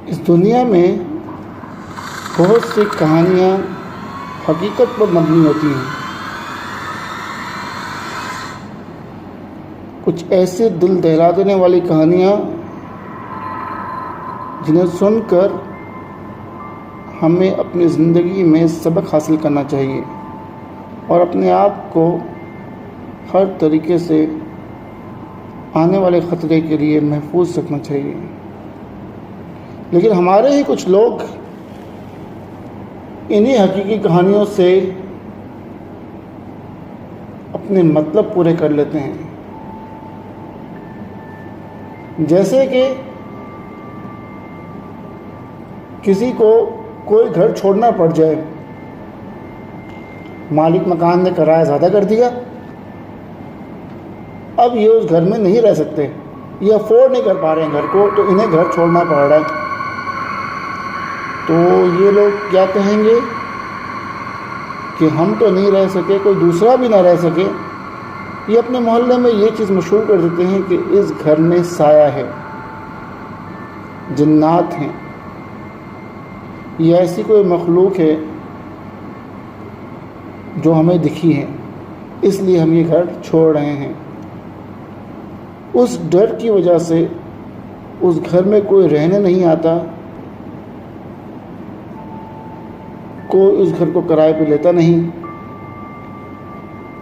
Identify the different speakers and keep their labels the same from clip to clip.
Speaker 1: इस दुनिया में बहुत सी कहानियाँ हकीकत पर मबनी होती हैं। कुछ ऐसे दिल दहला देने वाली कहानियाँ जिन्हें सुनकर हमें अपनी ज़िंदगी में सबक हासिल करना चाहिए और अपने आप को हर तरीके से आने वाले ख़तरे के लिए महफूज रखना चाहिए। लेकिन हमारे ही कुछ लोग इन्हीं हकीकी कहानियों से अपने मतलब पूरे कर लेते हैं। जैसे कि किसी को कोई घर छोड़ना पड़ जाए, मालिक मकान ने किराया ज़्यादा कर दिया, अब ये उस घर में नहीं रह सकते, ये अफोर्ड नहीं कर पा रहे हैं घर को, तो इन्हें घर छोड़ना पड़ रहा है। तो ये लोग क्या कहेंगे कि हम तो नहीं रह सके, कोई दूसरा भी ना रह सके। ये अपने मोहल्ले में ये चीज़ मशहूर कर देते हैं कि इस घर में साया है, जिन्नात हैं, ये ऐसी कोई मखलूक है जो हमें दिखी है, इसलिए हम ये घर छोड़ रहे हैं। उस डर की वजह से उस घर में कोई रहने नहीं आता, कोई उस घर को किराए पे लेता नहीं,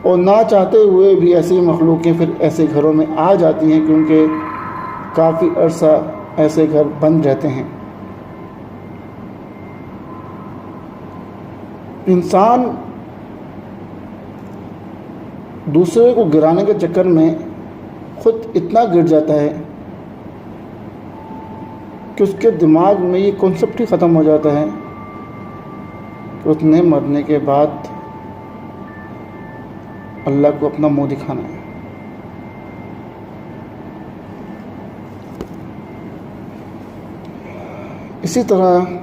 Speaker 1: और ना चाहते हुए भी ऐसी मखलूकें फिर ऐसे घरों में आ जाती हैं, क्योंकि काफ़ी अरसा ऐसे घर बंद रहते हैं। इंसान दूसरे को गिराने के चक्कर में खुद इतना गिर जाता है कि उसके दिमाग में ये कॉन्सेप्ट ही ख़त्म हो जाता है कि उसने मरने के बाद अल्लाह को अपना मुंह दिखाना है। इसी तरह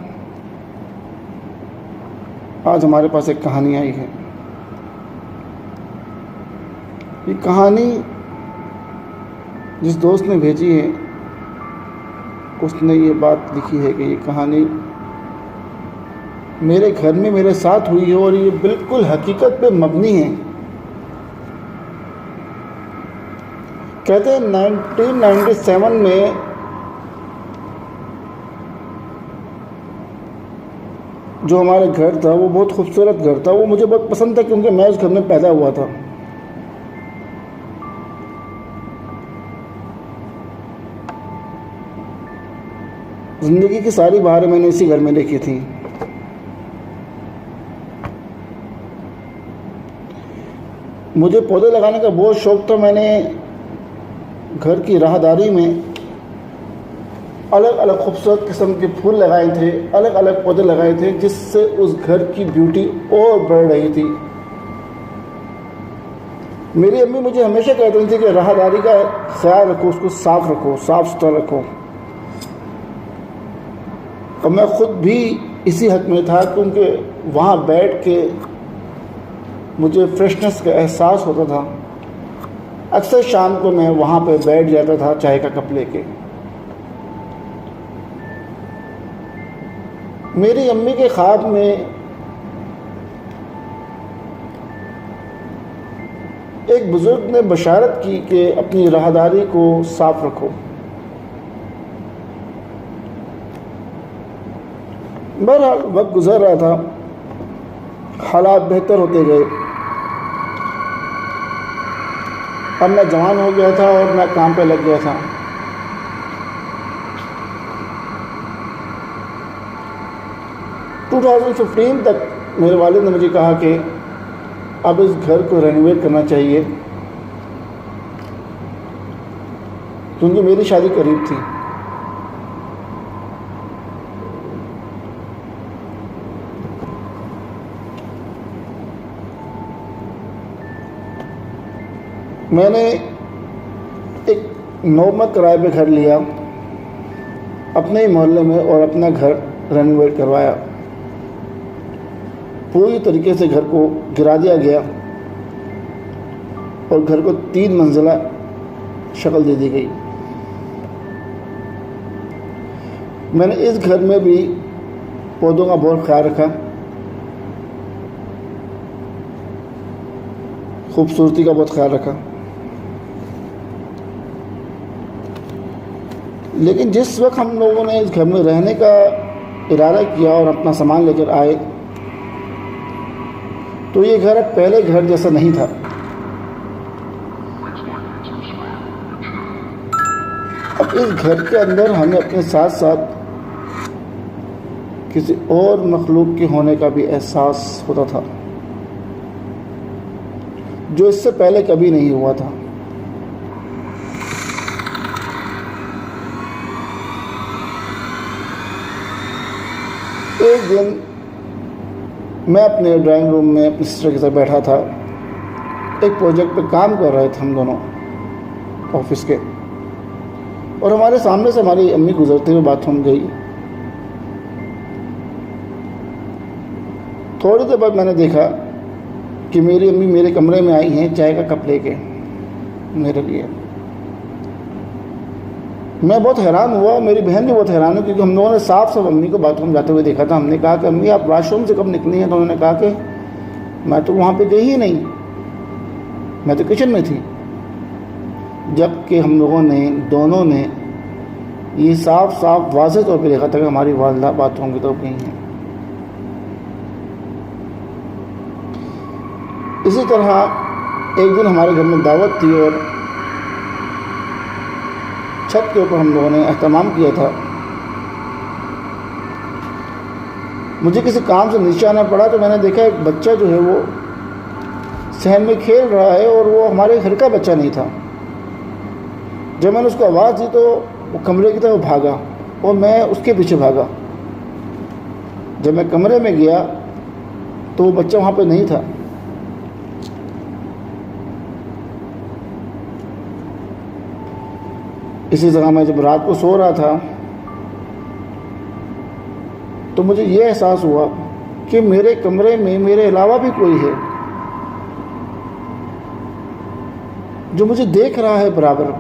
Speaker 1: आज हमारे पास एक कहानी आई है। ये कहानी जिस दोस्त ने भेजी है, उसने ये बात लिखी है कि ये कहानी मेरे घर में मेरे साथ हुई है और ये बिल्कुल हकीकत पे मबनी है। कहते हैं 1997 में जो हमारा घर था वो बहुत खूबसूरत घर था। वो मुझे बहुत पसंद था क्योंकि मैं उस घर में पैदा हुआ था। ज़िंदगी की सारी बहारें मैंने इसी घर में देखी थी। मुझे पौधे लगाने का बहुत शौक़ था। मैंने घर की राहदारी में अलग अलग खूबसूरत किस्म के फूल लगाए थे, अलग अलग पौधे लगाए थे, जिससे उस घर की ब्यूटी और बढ़ रही थी। मेरी अम्मी मुझे हमेशा कहती थी कि राहदारी का ख्याल रखो, उसको साफ़ रखो, साफ़ सुथरा रखो। और मैं ख़ुद भी इसी हक़ में था, क्योंकि वहाँ बैठ के मुझे फ्रेशनेस का एहसास होता था। अक्सर शाम को मैं वहाँ पे बैठ जाता था चाय का कप लेके। मेरी अम्मी के ख्वाब में एक बुज़ुर्ग ने बशारत की कि अपनी राहदारी को साफ़ रखो। बहरहाल वक्त गुज़र रहा था, हालात बेहतर होते गए। अब मैं जवान हो गया था और मैं काम पे लग गया था। टू 2015 तक मेरे वालिद ने मुझे कहा कि अब इस घर को रेनोवेट करना चाहिए, क्योंकि मेरी शादी करीब थी। मैंने एक नॉर्मल किराए पे घर लिया अपने ही मोहल्ले में और अपना घर रेनोवेट करवाया। पूरी तरीके से घर को गिरा दिया गया और घर को 3 मंजिला शक्ल दे दी गई। मैंने इस घर में भी पौधों का बहुत ख्याल रखा, खूबसूरती का बहुत ख्याल रखा। लेकिन जिस वक्त हम लोगों ने इस घर में रहने का इरादा किया और अपना सामान लेकर आए, तो ये घर अब पहले घर जैसा नहीं था। अब इस घर के अंदर हमें अपने साथ साथ किसी और मखलूक के होने का भी एहसास होता था, जो इससे पहले कभी नहीं हुआ था। एक दिन मैं अपने ड्राइंग रूम में अपनी सिस्टर के साथ बैठा था। एक प्रोजेक्ट पे काम कर रहे थे हम दोनों ऑफिस के, और हमारे सामने से हमारी अम्मी गुजरते हुए बाथरूम गई। थोड़ी देर बाद मैंने देखा कि मेरी अम्मी मेरे कमरे में आई हैं चाय का कप लेके मेरे लिए। मैं बहुत हैरान हुआ, मेरी बहन भी बहुत हैरान हुई, क्योंकि हम लोगों ने साफ साफ अम्मी को बाथरूम जाते हुए देखा था। हमने कहा कि अम्मी आप वॉशरूम से कब निकली हैं? तो उन्होंने कहा कि मैं तो वहाँ पे गई ही नहीं, मैं तो किचन में थी। जबकि हम लोगों ने दोनों ने ये साफ साफ वाज़ेह तौर पे देखा था कि हमारी वालिदा बाथरूम की तरफ गई हैं। इसी तरह एक दिन हमारे घर में दावत थी और छत के ऊपर हम लोगों ने एहतमाम किया था। मुझे किसी काम से नीचे आना पड़ा, तो मैंने देखा एक बच्चा जो है वो सहन में खेल रहा है, और वो हमारे घर का बच्चा नहीं था। जब मैंने उसको आवाज़ दी तो वो कमरे की तरफ भागा और मैं उसके पीछे भागा। जब मैं कमरे में गया तो वो बच्चा वहाँ पे नहीं था। इसी तरह मैं जब रात को सो रहा था तो मुझे ये एहसास हुआ कि मेरे कमरे में मेरे अलावा भी कोई है जो मुझे देख रहा है बराबर।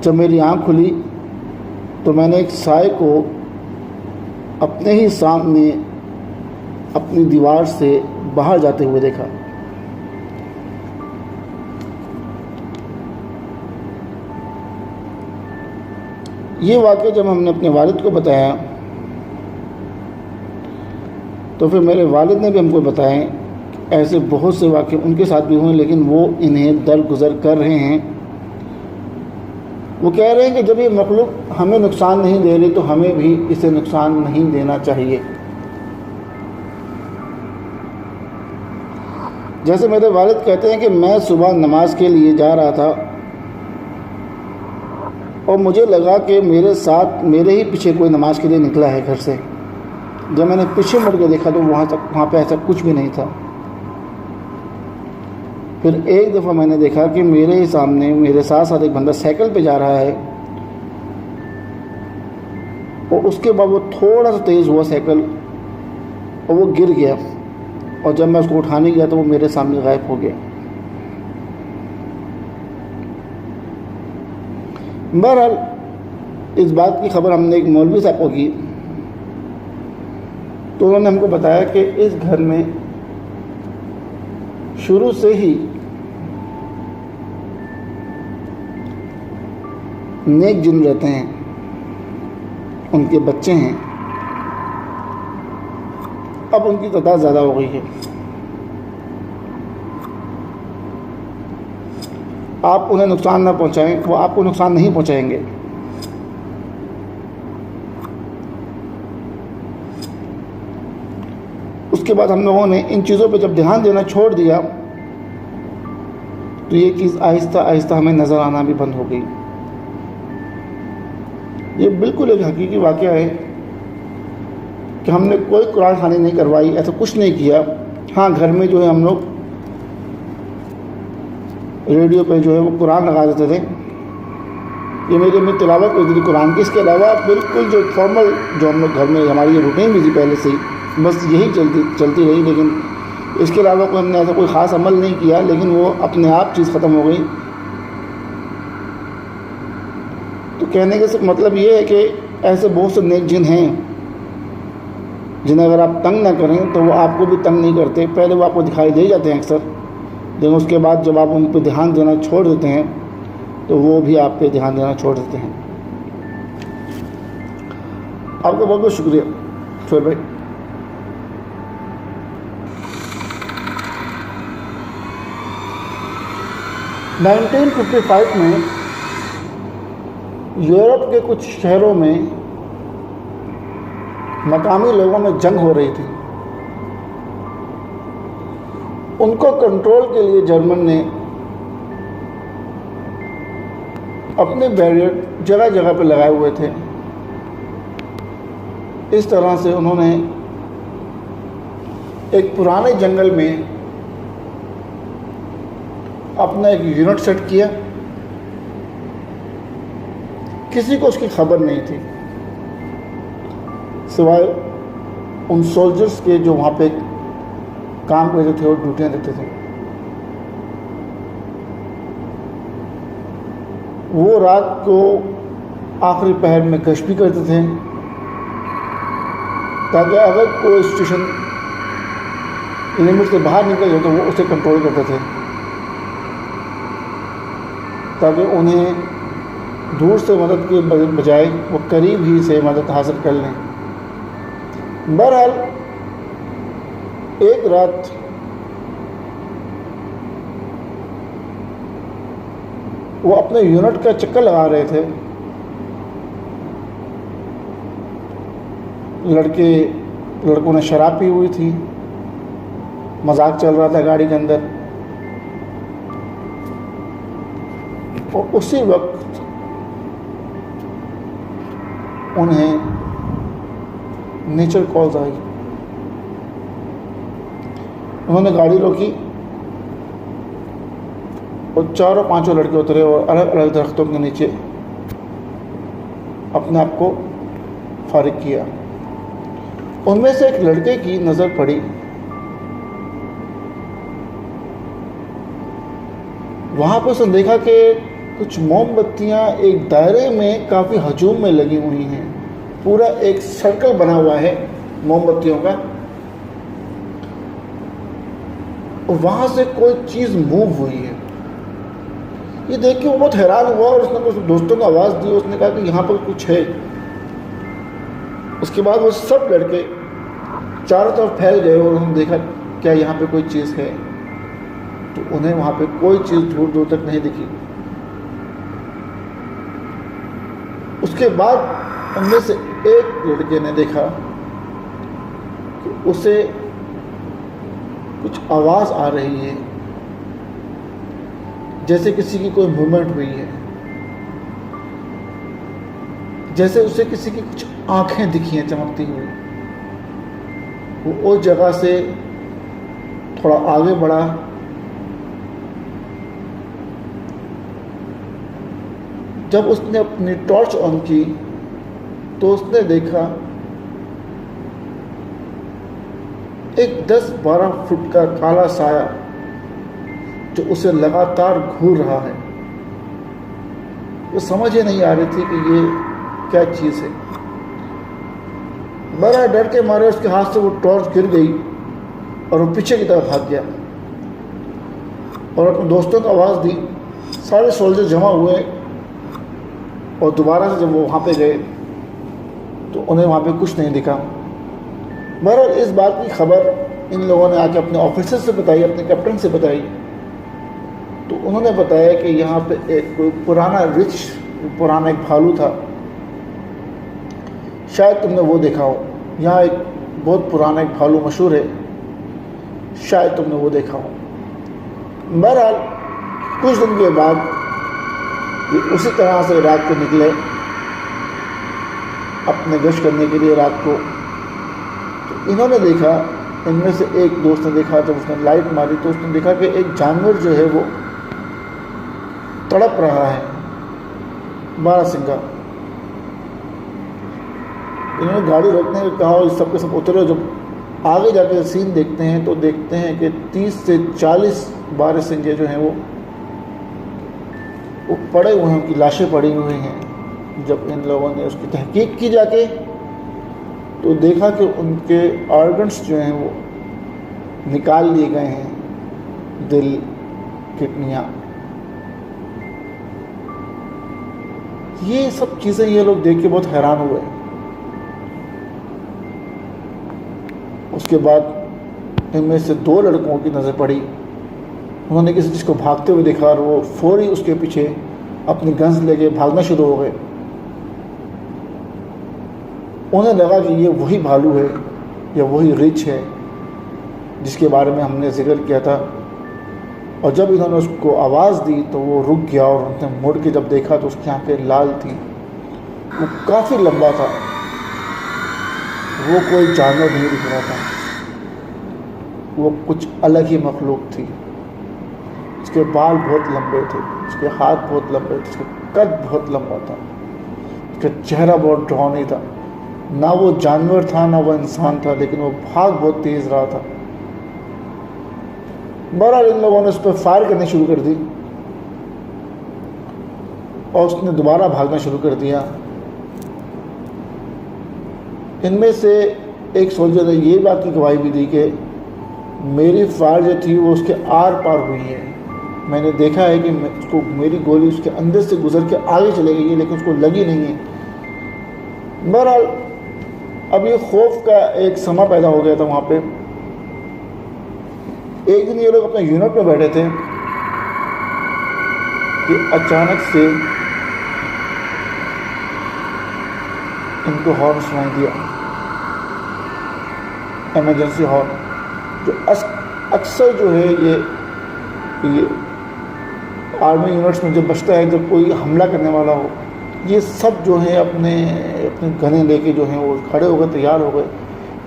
Speaker 1: जब मेरी आँख खुली तो मैंने एक साए को अपने ही सामने अपनी दीवार से बाहर जाते हुए देखा। ये वाक़या जब हमने अपने वालिद को बताया तो फिर मेरे वालिद ने भी हमको बताएं कि ऐसे बहुत से वाक़े उनके साथ भी हुए, लेकिन वो इन्हें दरगुजर कर रहे हैं। वो कह रहे हैं कि जब ये मखलूक हमें नुकसान नहीं दे रही तो हमें भी इसे नुकसान नहीं देना चाहिए। जैसे मेरे वालिद कहते हैं कि मैं सुबह नमाज के लिए जा रहा था और मुझे लगा कि मेरे साथ मेरे ही पीछे कोई नमाज के लिए निकला है घर से। जब मैंने पीछे मुड़ के देखा तो वहाँ पे ऐसा कुछ भी नहीं था। फिर एक दफ़ा मैंने देखा कि मेरे ही सामने मेरे साथ साथ एक बंदा साइकिल पे जा रहा है, और उसके बाद वो थोड़ा सा तेज़ हुआ साइकिल और वो गिर गया, और जब मैं उसको उठाने गया तो वो मेरे सामने गायब हो गया। बहरहाल इस बात की खबर हमने एक मौलवी साहब को की तो उन्होंने हमको बताया कि इस घर में शुरू से ही नेक जिन रहते हैं, उनके बच्चे हैं। अब उनकी तादाद ज़्यादा हो गई है। आप उन्हें नुकसान ना पहुंचाएं, वो आपको नुकसान नहीं पहुंचाएंगे। उसके बाद हम लोगों ने इन चीज़ों पे जब ध्यान देना छोड़ दिया तो ये चीज़ आहिस्ता आहिस्ता हमें नज़र आना भी बंद हो गई। ये बिल्कुल एक हकीकी वाक़या है कि हमने कोई कुरान खानी नहीं करवाई, ऐसा कुछ नहीं किया। हाँ, घर में जो है हम लोग रेडियो पे जो है वो कुरान लगा देते थे। ये मेरी अम्मी तिलावत करती थी कुरान की। इसके अलावा बिल्कुल जो फॉर्मल जो हम लोग घर में हमारी ये रूटीन भी थी पहले से ही, बस यही चलती रही। लेकिन इसके अलावा कोई हमने ऐसा कोई ख़ास अमल नहीं किया, लेकिन वो अपने आप चीज़ ख़त्म हो गई। तो कहने के सिर्फ मतलब ये है कि ऐसे बहुत से नेक जिन हैं जिन्हें अगर आप तंग ना करें तो वो आपको भी तंग नहीं करते। पहले वो आपको दिखाई दे जाते हैं अक्सर, लेकिन उसके बाद जब आप उन पर ध्यान देना छोड़ देते हैं तो वो भी आप पे ध्यान देना छोड़ देते हैं। आपका बहुत बहुत शुक्रिया शोएब भाई। नाइनटीन 1955 में यूरोप के कुछ शहरों में मकामी लोगों में जंग हो रही थी। उनको कंट्रोल के लिए जर्मन ने अपने बैरियर जगह जगह पर लगाए हुए थे। इस तरह से उन्होंने एक पुराने जंगल में अपना एक यूनिट सेट किया। किसी को उसकी खबर नहीं थी सिवाय उन सोल्जर्स के जो वहाँ पे काम करते थे और ड्यूटियाँ देते थे। वो रात को आखिरी पहर में गश्त भी करते थे ताकि अगर कोई स्टेशन लिमिट से बाहर निकल जाए तो वो उसे कंट्रोल करते थे ताकि उन्हें दूर से मदद के बजाय वो करीब ही से मदद हासिल कर लें। बहरहाल एक रात वो अपने यूनिट का चक्कर लगा रहे थे। लड़कों ने शराब पी हुई थी, मजाक चल रहा था गाड़ी के अंदर, और उसी वक्त उन्हें नेचर कॉल्स आई। उन्होंने गाड़ी रोकी और चारों पांचों लड़के उतरे और अलग अलग दरख्तों के नीचे अपने आप को फारिग किया। उनमें से एक लड़के की नज़र पड़ी। वहाँ पर उसने देखा कि कुछ मोमबत्तियाँ एक दायरे में काफ़ी हजूम में लगी हुई हैं। पूरा एक सर्कल बना हुआ है मोमबत्तियों का, और वहाँ से कोई चीज़ मूव हुई है। ये देख के वो बहुत हैरान हुआ और उसने कुछ दोस्तों को आवाज़ दी। उसने कहा कि यहाँ पर कुछ है। उसके बाद वो सब लड़के चारों तरफ फैल गए और उन्होंने देखा क्या यहाँ पे कोई चीज़ है, तो उन्हें वहाँ पे कोई चीज़ दूर दूर तक नहीं दिखी। उसके बाद उनमें से एक लड़के ने देखा कि उसे कुछ आवाज़ आ रही है, जैसे किसी की कोई मूवमेंट हुई है, जैसे उसे किसी की कुछ आंखें दिखी हैं चमकती हुई। वो उस जगह से थोड़ा आगे बढ़ा। जब उसने अपनी टॉर्च ऑन की तो उसने देखा एक 10-12 फुट का काला साया जो उसे लगातार घूर रहा है। वो समझ ही नहीं आ रही थी कि ये क्या चीज़ है। बड़ा डर के मारे उसके हाथ से वो टॉर्च गिर गई और वो पीछे की तरफ भाग गया और अपने दोस्तों को आवाज़ दी। सारे सोल्जर जमा हुए और दोबारा से जब वो वहाँ पे गए तो उन्हें वहाँ पे कुछ नहीं दिखा। बहरहाल इस बात की खबर इन लोगों ने आके अपने ऑफिसर से बताई, अपने कैप्टन से बताई, तो उन्होंने बताया कि यहाँ पे एक कोई पुराना एक भालू था, शायद तुमने वो देखा हो। यहाँ एक बहुत पुराना एक भालू मशहूर है, शायद तुमने वो देखा हो। बहरहाल कुछ दिन के बाद ये उसी तरह से रात को निकले अपने गश्त करने के लिए रात को। तो इन्होंने देखा, इनमें से एक दोस्त ने देखा, जब उसने लाइट मारी तो उसने देखा कि एक जानवर जो है वो तड़प रहा है, बारहसिंगा। इन्होंने गाड़ी रोकने को कहा और सबके सब उतरे। जब आगे जाके सीन देखते हैं तो देखते हैं कि 30 से 40 बारहसिंगे जो हैं वो पड़े हुए हैं, उनकी लाशें पड़ी हुई हैं। जब इन लोगों ने उसकी तहकीक की जाके, तो देखा कि उनके ऑर्गन्स जो हैं वो निकाल लिए गए हैं, दिल, किडनियाँ। ये सब चीज़ें ये लोग देख के बहुत हैरान हुए। उसके बाद इनमें से 2 लड़कों की नज़र पड़ी। उन्होंने किसी चीज़ को भागते हुए देखा और वो फौरी उसके पीछे अपनी गन्स लेके भागना शुरू हो गए। उन्हें लगा कि ये वही भालू है या वही रिछ है जिसके बारे में हमने जिक्र किया था। और जब इन्होंने उसको आवाज़ दी तो वो रुक गया और उन्होंने मुड़ के जब देखा तो उसकी आंखें लाल थी। वो काफ़ी लंबा था, वो कोई जानवर नहीं दिख रहा था, वो कुछ अलग ही मखलूक थी। उसके बाल बहुत लंबे थे, उसके हाथ बहुत लंबे थे, उसका कद बहुत लंबा था, उसका चेहरा बहुत डरावनी था। ना वो जानवर था ना वो इंसान था, लेकिन वो भाग बहुत तेज़ रहा था। बहरहाल इन लोगों ने उस पर फायर करनी शुरू कर दी और उसने दोबारा भागना शुरू कर दिया। इनमें से एक सोल्जर ने ये बात की गवाही भी दी कि मेरी फायर जो थी वो उसके आर पार हुई है। मैंने देखा है कि उसको मेरी गोली उसके अंदर से गुजर के आगे चले गई है, लेकिन उसको लगी नहीं है। बहरहाल अब ये खौफ का एक समा पैदा हो गया था वहाँ पे। एक दिन ये लोग अपने यूनिट में बैठे थे कि अचानक से इनको हॉर्न सुनाई दिया, इमरजेंसी हॉर्न, जो अक्सर जो है ये आर्मी यूनिट्स में जब बजता है जब कोई हमला करने वाला हो। ये सब जो है अपने अपने गने लेके जो हैं वो खड़े हो गए, तैयार हो गए।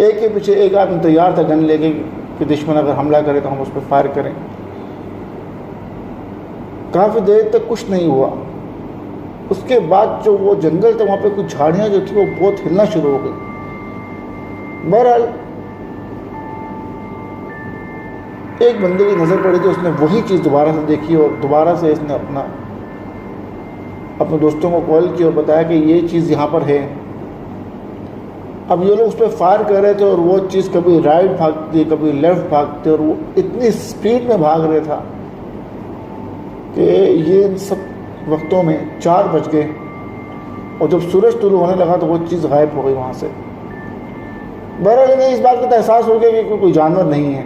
Speaker 1: एक के पीछे एक आदमी तैयार था गन लेके कि दुश्मन अगर हमला करे तो हम उस पर फायर करें। काफ़ी देर तक कुछ नहीं हुआ। उसके बाद जो वो जंगल था वहाँ पे कुछ झाड़ियाँ जो थी वो बहुत हिलना शुरू हो गई। बहरहाल एक बंदे की नज़र पड़ी तो उसने वही चीज़ दोबारा से देखी और दोबारा से इसने अपने दोस्तों को कॉल किया और बताया कि ये चीज़ यहाँ पर है। अब ये लोग उस पर फायर कर रहे थे और वो चीज़ कभी राइट भागती कभी लेफ़्ट भागते और वो इतनी स्पीड में भाग रहे था कि ये इन सब वक्तों में 4 बज गए और जब सूरज तुलू होने लगा तो वो चीज़ गायब हो गई वहाँ से। बहरहाल इन्हें इस बात का एहसास हो गया कि कोई जानवर नहीं है।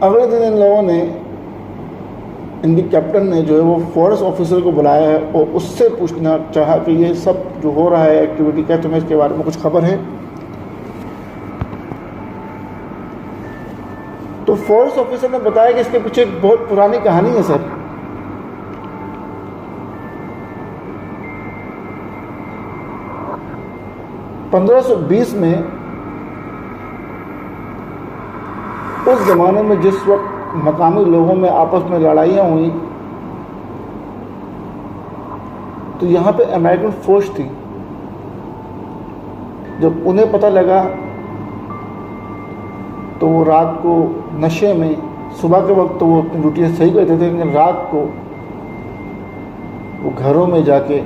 Speaker 1: अगले दिन इन लोगों ने, इनके कैप्टन ने जो है वो फॉरेस्ट ऑफिसर को बुलाया है और उससे पूछना चाहा कि ये सब जो हो रहा है एक्टिविटी, क्या तुम्हें इसके बारे में कुछ खबर है? तो फॉरेस्ट ऑफिसर ने बताया कि इसके पीछे एक बहुत पुरानी कहानी है सर। (1520) में, उस ज़माने में जिस वक्त मकामी लोगों में आपस में लड़ाइयाँ हुई तो यहाँ पे अमेरिकन फौज थी। जब उन्हें पता लगा तो वो रात को नशे में, सुबह के वक्त तो वो अपनी ड्यूटी सही करते थे, लेकिन रात को वो घरों में जाके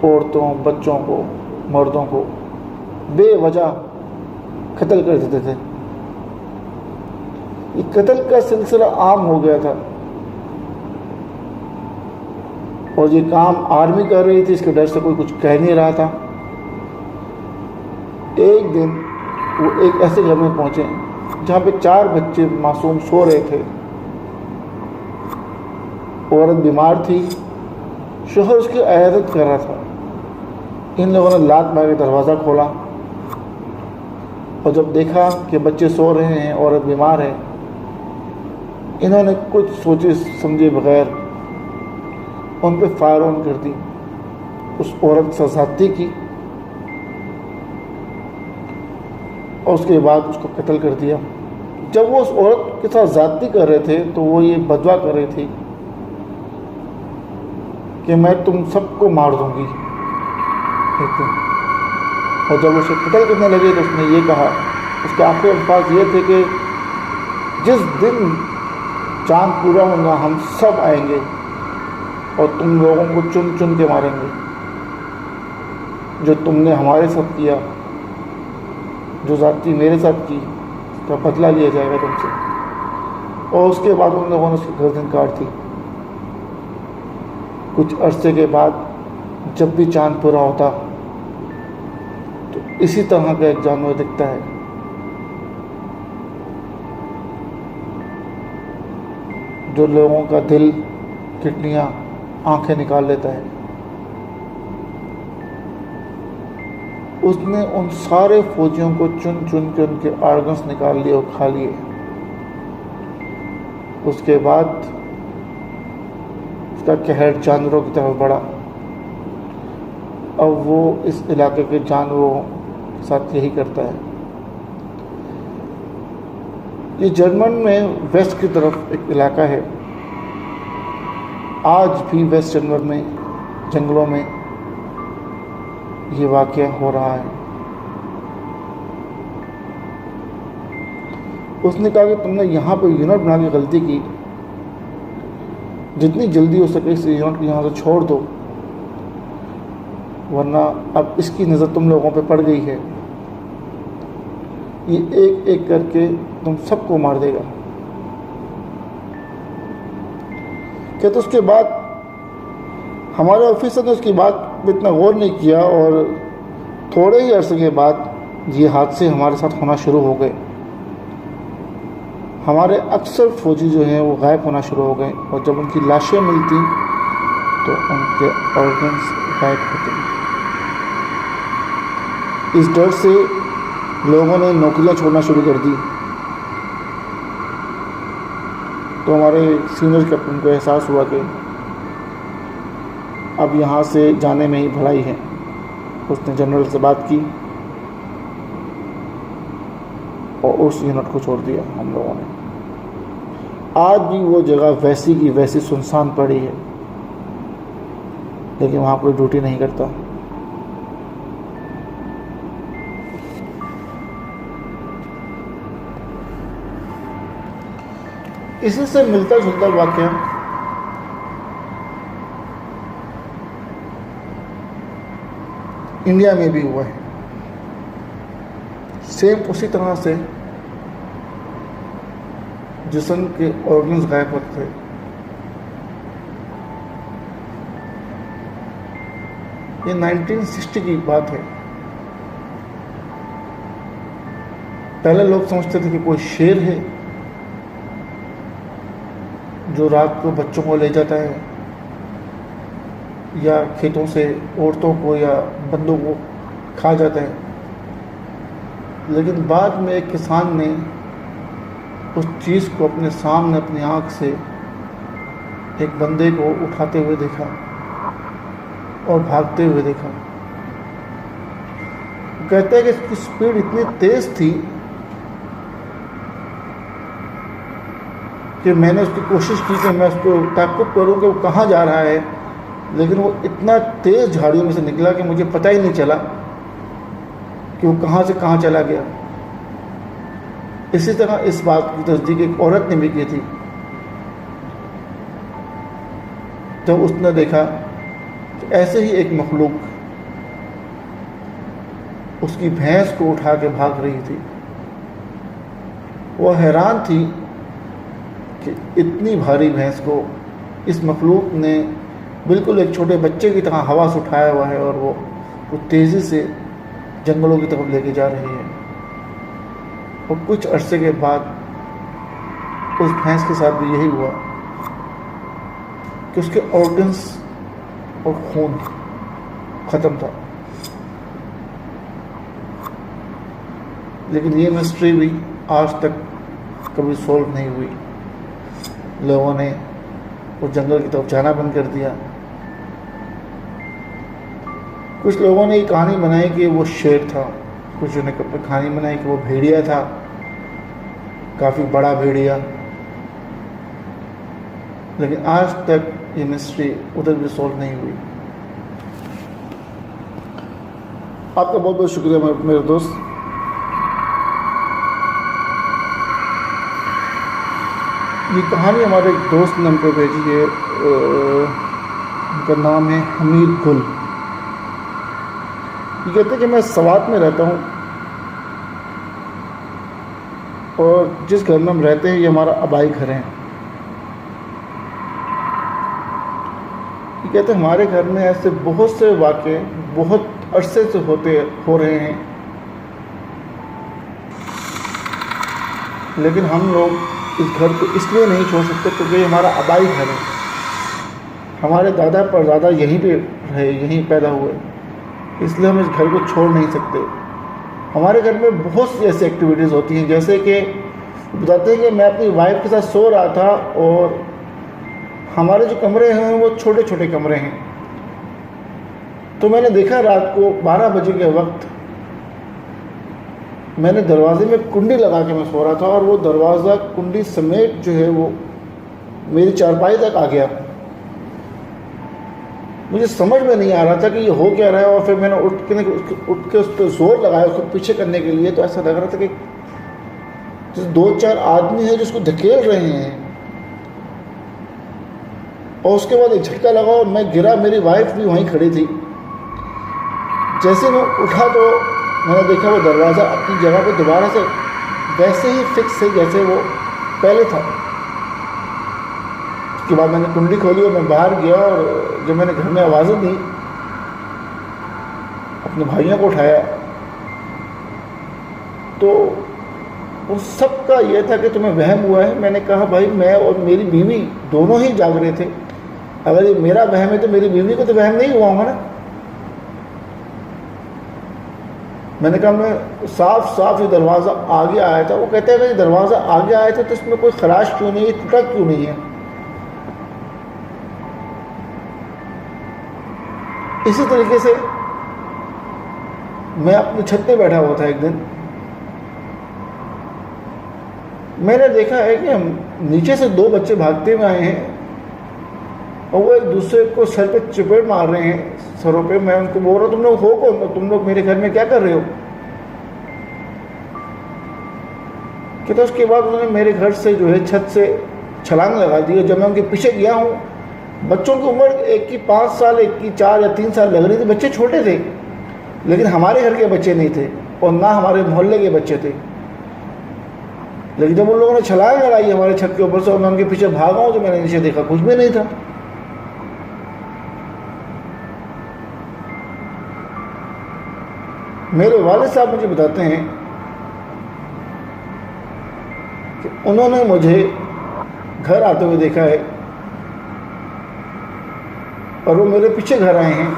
Speaker 1: औरतों, बच्चों को, मर्दों को बेवजह कत्ल कर देते थे। ये कत्ल का सिलसिला आम हो गया था और ये काम आर्मी कर रही थी, इसके डर से कोई कुछ कह नहीं रहा था। एक दिन वो एक ऐसे घर में पहुंचे जहाँ पे 4 बच्चे मासूम सो रहे थे। औरत बीमार थी, शोहर उसकी इयादत कर रहा था। इन लोगों ने लात मार के दरवाज़ा खोला और जब देखा कि बच्चे सो रहे हैं, औरत बीमार है, इन्होंने कुछ सोचे समझे बगैर उन पे फायर ऑन कर दी। उस औरत से ज़्यादती की और उसके बाद उसको कत्ल कर दिया। जब वो उस औरत के साथ ज़्यादती कर रहे थे तो वो ये बदवा कर रही थी कि मैं तुम सबको मार दूंगी एक दिन। और जब उसे कत्ल करने लगे तो उसने ये कहा, उसके आखिरी अल्फाज ये थे कि जिस दिन चाँद पूरा होगा हम सब आएंगे और तुम लोगों को चुन चुन के मारेंगे। जो तुमने हमारे साथ किया, जो ज़्यादती मेरे साथ की, उसका बदला लिया जाएगा तुमसे। और उसके बाद उन लोगों ने उसकी गर्दन काट दी। कुछ अरसे के बाद जब भी चांद पूरा होता तो इसी तरह का एक जानवर दिखता है। जो लोगों का दिल, किडनियां, आंखें निकाल लेता है। उसने उन सारे फौजियों को चुन चुन के उनके आर्गन्स निकाल लिए और खा लिए। उसके बाद उसका कहर जानवरों की तरफ बढ़ा। अब वो इस इलाके के जानवरों के साथ यही करता है। ये जर्मन में वेस्ट की तरफ एक इलाका है। आज भी वेस्ट जर्मन में जंगलों में ये वाक़या हो रहा है। उसने कहा कि तुमने यहाँ पर यूनिट बना के गलती की, जितनी जल्दी हो सके इस यूनिट को यहाँ से छोड़ दो, वरना अब इसकी नज़र तुम लोगों पे पड़ गई है। ये एक एक करके तुम सबको मार देगा। क्या तो उसके बाद हमारे ऑफिसर ने उसकी बात पर इतना गौर नहीं किया और थोड़े ही अरसे के बाद ये हादसे हमारे साथ होना शुरू हो गए। हमारे अक्सर फौजी जो हैं वो गायब होना शुरू हो गए और जब उनकी लाशें मिलती तो उनके ऑर्गन्स गायब होते। इस डर से लोगों ने नौकरियां छोड़ना शुरू कर दी। तो हमारे सीनियर कैप्टन को एहसास हुआ कि अब यहाँ से जाने में ही भलाई है। उसने जनरल से बात की और उस यूनिट को छोड़ दिया हम लोगों ने। आज भी वो जगह वैसी की वैसी सुनसान पड़ी है, लेकिन वहाँ कोई ड्यूटी नहीं करता। इसी से मिलता जुलता वाक़या इंडिया में भी हुआ है। सेम उसी तरह से जिस्म के ऑर्गन्स गायब होते थे। ये 1960 की बात है। पहले लोग समझते थे कि कोई शेर है जो रात को बच्चों को ले जाता है या खेतों से औरतों को या बंदों को खा जाता है। लेकिन बाद में एक किसान ने उस चीज़ को अपने सामने अपनी आँख से एक बंदे को उठाते हुए देखा और भागते हुए देखा। कहते हैं कि इसकी स्पीड इतनी तेज़ थी कि मैंने उसकी कोशिश की कि मैं उसको ताक़ुब करूं कि वो कहाँ जा रहा है, लेकिन वो इतना तेज़ झाड़ियों में से निकला कि मुझे पता ही नहीं चला कि वो कहाँ से कहाँ चला गया। इसी तरह इस बात की तस्दीक एक औरत ने भी की थी। जब उसने देखा कि ऐसे ही एक मखलूक उसकी भैंस को उठा के भाग रही थी, वो हैरान थी कि इतनी भारी भैंस को इस मखलूक ने बिल्कुल एक छोटे बच्चे की तरह हवा से उठाया हुआ है और वो तेज़ी से जंगलों की तरफ लेके जा रही है। और कुछ अरसे के बाद उस भैंस के साथ भी यही हुआ कि उसके ऑर्गन्स और खून ख़त्म था। लेकिन ये मिस्ट्री भी आज तक कभी सॉल्व नहीं हुई। लोगों ने उस जंगल की तरफ जाना बंद कर दिया। कुछ लोगों ने ये कहानी बनाई कि वो शेर था, कुछ ने कहानी बनाई कि वो भेड़िया था, काफ़ी बड़ा भेड़िया। लेकिन आज तक ये मिस्ट्री उधर भी सॉल्व नहीं हुई। आपका बहुत बहुत शुक्रिया मेरे दोस्त। ये कहानी हमारे एक दोस्त ने हमको भेजी है। जिनका नाम है हमीर गुल। ये कहते हैं कि मैं सवात में रहता हूँ और जिस घर में हम रहते हैं ये हमारा आबाई घर है। ये कहते हैं हमारे घर में ऐसे बहुत से वाक़े बहुत अरसे से हो रहे हैं, लेकिन हम लोग इस घर को इसलिए नहीं छोड़ सकते क्योंकि ये हमारा आबाई घर है। हमारे दादा परदादा यहीं पे रहे, यहीं पैदा हुए, इसलिए हम इस घर को छोड़ नहीं सकते। हमारे घर में बहुत सी ऐसी एक्टिविटीज़ होती हैं, जैसे कि बताते हैं कि मैं अपनी वाइफ के साथ सो रहा था और हमारे जो कमरे हैं वो छोटे छोटे कमरे हैं। तो मैंने देखा रात को 12 बजे के वक्त मैंने दरवाजे में कुंडी लगा के मैं सो रहा था और वो दरवाज़ा कुंडी समेत जो है वो मेरी चारपाई तक आ गया। मुझे समझ में नहीं आ रहा था कि ये हो क्या रहा है, और फिर मैंने उठ के उस पर जोर लगाया उसको पीछे करने के लिए, तो ऐसा लग रहा था कि जैसे 2-4 आदमी हैं जिसको धकेल रहे हैं। और उसके बाद एक झटका लगा और मैं गिरा, मेरी वाइफ भी वहीं खड़ी थी। जैसे मैं उठा तो मैंने देखा वो दरवाज़ा अपनी जगह पे दोबारा से वैसे ही फिक्स है जैसे वो पहले था। उसके बाद मैंने कुंडी खोली और मैं बाहर गया और जब मैंने घर में आवाज़ें दी, अपने भाइयों को उठाया, तो उन सब का ये था कि तुम्हें वहम हुआ है। मैंने कहा भाई मैं और मेरी बीवी दोनों ही जाग रहे थे, अगर ये मेरा वहम है तो मेरी बीवी को तो वहम नहीं हुआ होगा ना। मैंने कहा मैं साफ साफ ये दरवाज़ा आगे आया था। वो कहते हैं अगर ये दरवाज़ा आगे आया था तो इसमें कोई खराश क्यों नहीं है, टूटा क्यों नहीं है। इसी तरीके से मैं अपनी छत पे बैठा हुआ था एक दिन, मैंने देखा है कि हम नीचे से 2 बच्चे भागते हुए आए हैं और वो एक दूसरे को सर पे चपेट मार रहे हैं, सरों पे। मैं उनको बोल रहा हूँ तुम लोग हो कौन, तुम लोग मेरे घर में क्या कर रहे हो। कहते उसके बाद उन्होंने मेरे घर से जो है छत से छलांग लगा दी। जब मैं उनके पीछे गया हूँ, बच्चों की उम्र एक की 5 साल, एक की 4 या 3 साल लग रही थी। बच्चे छोटे थे, लेकिन हमारे घर के बच्चे नहीं थे और ना हमारे मोहल्ले के बच्चे थे। लेकिन जब उन लोगों ने छलांग लगाई हमारे छत के ऊपर से और मैं उनके पीछे भागा हूँ, तो मैंने नीचे देखा कुछ भी नहीं था। मेरे वालिद साहब मुझे बताते हैं कि उन्होंने मुझे घर आते हुए देखा है और वो मेरे पीछे घर आए हैं,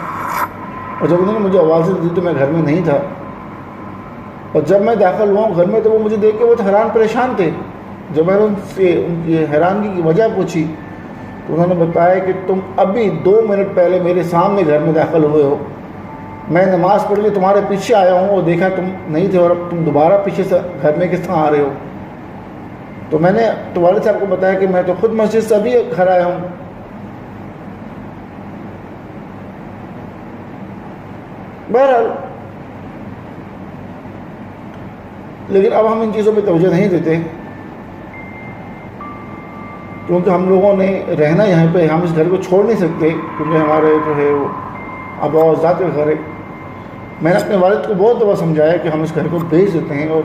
Speaker 1: और जब उन्होंने मुझे आवाज़ें दी तो मैं घर में नहीं था। और जब मैं दाखिल हुआ घर में तो वो मुझे देख के बहुत हैरान परेशान थे। जब मैंने उनसे उनकी हैरानगी की वजह पूछी तो उन्होंने बताया कि तुम अभी 2 मिनट पहले मेरे सामने घर में दाखिल हुए हो, मैं नमाज़ पढ़ के तुम्हारे पीछे आया हूँ और देखा तुम नहीं थे और अब तुम दोबारा पीछे से घर में किस तरह आ रहे हो। तो मैंने तो वालिद साहब को बताया कि मैं तो खुद मस्जिद से अभी घर आया हूँ। बहरहाल, लेकिन अब हम इन चीज़ों पे तवज्जो नहीं देते क्योंकि हम लोगों ने रहना यहाँ पे, हम इस घर को छोड़ नहीं सकते क्योंकि हमारे जो है वो आबा और अजदाद का घर है। मैंने अपने वालिद को बहुत दफ़ा समझाया कि हम इस घर को बेच देते हैं और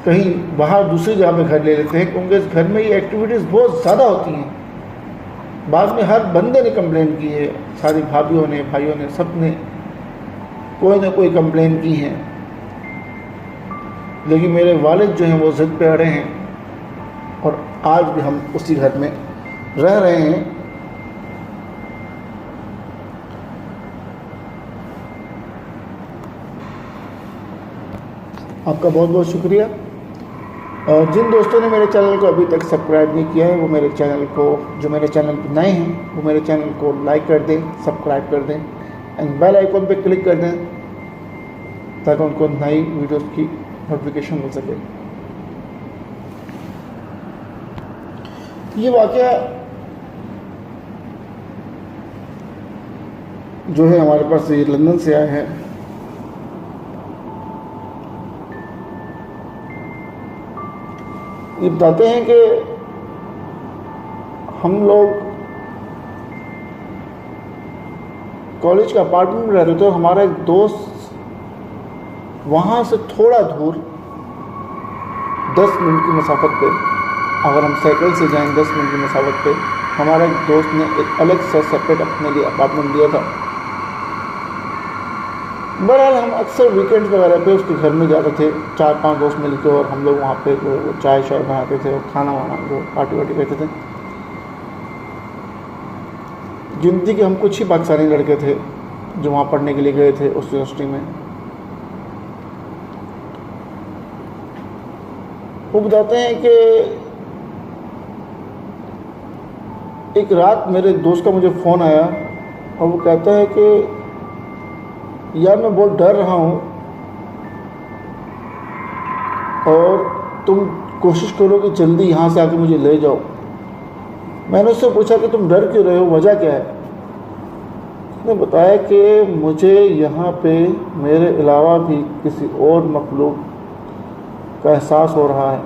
Speaker 1: कहीं बाहर दूसरी जगह पे घर ले लेते हैं, क्योंकि इस घर में ये एक्टिविटीज़ बहुत ज़्यादा होती हैं। बाद में हर बंदे ने कंप्लेन की है, सारी भाभीयों ने, भाइयों ने, सब ने कोई ना कोई कंप्लेन की है। लेकिन मेरे वालिद जो हैं वो ज़िद पे अड़े हैं और आज भी हम उसी घर में रह रहे हैं। आपका बहुत बहुत शुक्रिया। और जिन दोस्तों ने मेरे चैनल को अभी तक सब्सक्राइब नहीं किया है वो मेरे चैनल को, जो मेरे चैनल पर नए हैं वो मेरे चैनल को लाइक कर दें, सब्सक्राइब कर दें एंड बेल आइकॉन पे क्लिक कर दें ताकि उनको नई वीडियोस की नोटिफिकेशन मिल सके। ये वाक़या जो है हमारे पास ये लंदन से आया है। ये बताते हैं कि हम लोग कॉलेज का अपार्टमेंट में रहते थे और हमारा एक दोस्त वहाँ से थोड़ा दूर 10 मिनट की मसाफत पे, अगर हम साइकिल से जाएं 10 मिनट की मसाफत पे, हमारा एक दोस्त ने एक अलग सा सेपरेट अपने लिए अपार्टमेंट लिया था। बहरहाल हम अक्सर वीकेंड्स वगैरह पे उसके घर में जाते थे, 4-5 दोस्त मिल के, और हम लोग वहाँ पे चाय शाय बनाते थे और खाना वाना जो पार्टी वार्टी करते थे। गिनती के हम कुछ ही पाकिस्तानी लड़के थे जो वहाँ पढ़ने के लिए गए थे उस यूनिवर्सिटी में। वो बताते हैं कि एक रात मेरे दोस्त का मुझे फ़ोन आया और वो कहता है कि यार मैं बहुत डर रहा हूँ और तुम कोशिश करो कि जल्दी यहाँ से आके मुझे ले जाओ। मैंने उससे पूछा कि तुम डर क्यों रहे हो, वजह क्या है? उसने बताया कि मुझे यहाँ पे मेरे अलावा भी किसी और मखलूक का एहसास हो रहा है।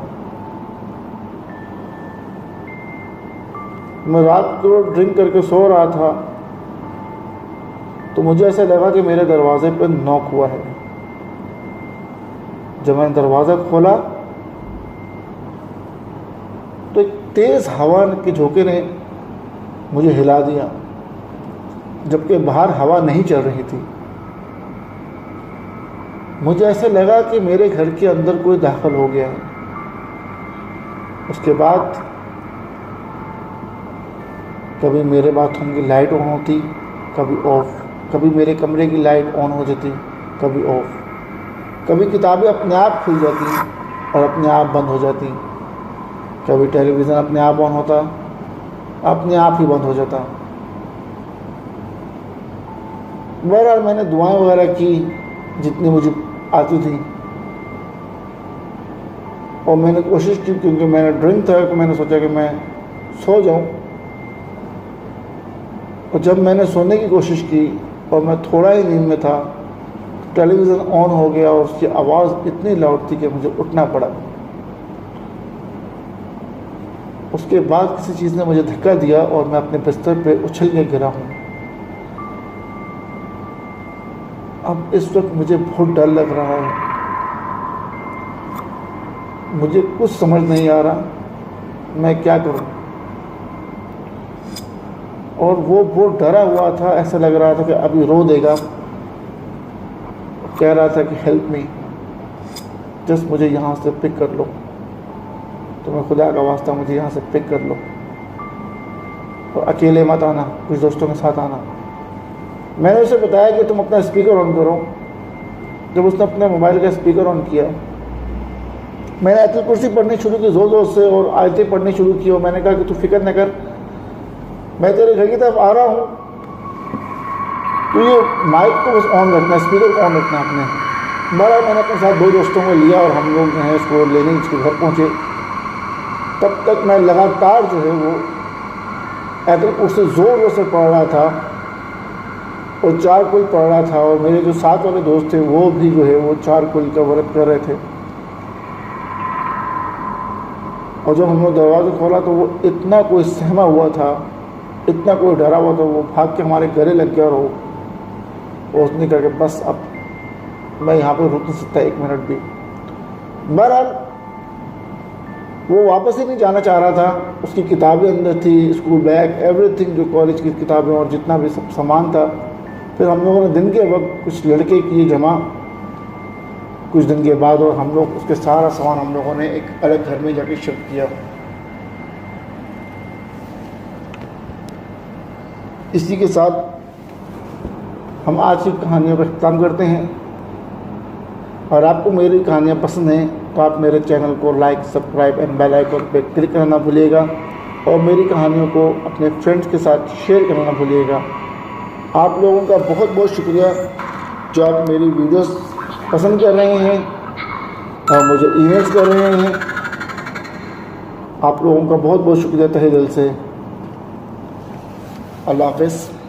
Speaker 1: मैं रात को ड्रिंक करके सो रहा था तो मुझे ऐसा लगा कि मेरे दरवाजे पर नॉक हुआ है। जब मैंने दरवाज़ा खोला तो एक तेज़ हवा के झोंके ने मुझे हिला दिया, जबकि बाहर हवा नहीं चल रही थी। मुझे ऐसा लगा कि मेरे घर के अंदर कोई दाखिल हो गया है। उसके बाद कभी मेरे बाथरूम की लाइट ऑन होती, कभी ऑफ, कभी मेरे कमरे की लाइट ऑन हो जाती, कभी ऑफ, कभी किताबें अपने आप खुल जाती और अपने आप बंद हो जाती, कभी टेलीविज़न अपने आप ऑन होता, अपने आप ही बंद हो जाता। बहरहाल मैंने दुआएं वगैरह की जितनी मुझे आती थी और मैंने कोशिश की, क्योंकि मैंने ड्रिंक था तो मैंने सोचा कि मैं सो जाऊं। और जब मैंने सोने की कोशिश की और मैं थोड़ा ही नींद में था, टेलीविज़न ऑन हो गया और उसकी आवाज़ इतनी लाउड थी कि मुझे उठना पड़ा। उसके बाद किसी चीज़ ने मुझे धक्का दिया और मैं अपने बिस्तर पे उछल के गिरा हूँ। अब इस वक्त मुझे बहुत डर लग रहा है, मुझे कुछ समझ नहीं आ रहा मैं क्या करूँ। और वो बहुत डरा हुआ था, ऐसा लग रहा था कि अभी रो देगा। कह रहा था कि हेल्प मी, जस्ट मुझे यहाँ से पिक कर लो, तुम्हें खुदा का वास्ता मुझे यहाँ से पिक कर लो और अकेले मत आना, कुछ दोस्तों के साथ आना। मैंने उसे बताया कि तुम अपना स्पीकर ऑन करो। जब उसने अपने मोबाइल का स्पीकर ऑन किया, मैंने आयतुल कुर्सी पढ़नी शुरू की ज़ोर ज़ोर से और आयतें पढ़नी शुरू की। और मैंने कहा कि तू फिक्र न कर, मैं तेरे घर की तरफ आ रहा हूँ, तो ये माइक को बस ऑन रखना, स्पीकर को ऑन रखना अपने। बहरहाल मैंने अपने साथ 2 दोस्तों को लिया और हम लोग जो है उसको लेने उसके घर पहुँचे। तब तक मैं लगातार जो है वो आयतुल कुर्सी ज़ोर ज़ोर से पढ़ रहा था और 4 कुल पढ़ रहा था। और मेरे जो साथ वाले दोस्त थे वो भी जो है वो 4 कुल का व्रत कर रहे थे। और जब हमने दरवाज़ा खोला तो वो इतना कोई सहमा हुआ था, इतना कोई डरा हुआ था, वो भाग के हमारे गले लग गया। और उसने कहा कि बस अब मैं यहाँ पे रुक नहीं सकता 1 मिनट भी। बहरहाल वो वापस ही नहीं जाना चाह रहा था। उसकी किताबें अंदर थी, स्कूल बैग, एवरीथिंग, जो कॉलेज की किताबें और जितना भी सब सामान था। फिर हम लोगों ने दिन के वक्त कुछ लड़के किए जमा कुछ दिन के बाद, और हम लोग उसके सारा सामान हम लोगों ने एक अलग घर में जाके शिफ्ट किया। इसी के साथ हम आज की कहानियों का ख़त्म करते हैं। और आपको मेरी कहानियाँ पसंद हैं तो आप मेरे चैनल को like, subscribe and bell icon पे क्लिक करना भूलिएगा और मेरी कहानियों को अपने फ्रेंड्स के साथ शेयर करना भूलिएगा। आप लोगों का बहुत बहुत शुक्रिया जो आप मेरी वीडियोस पसंद कर रहे हैं और मुझे ईमेल्स कर रहे हैं। आप लोगों का बहुत बहुत शुक्रिया तहे दिल से। अल्लाह हाफ़िज़।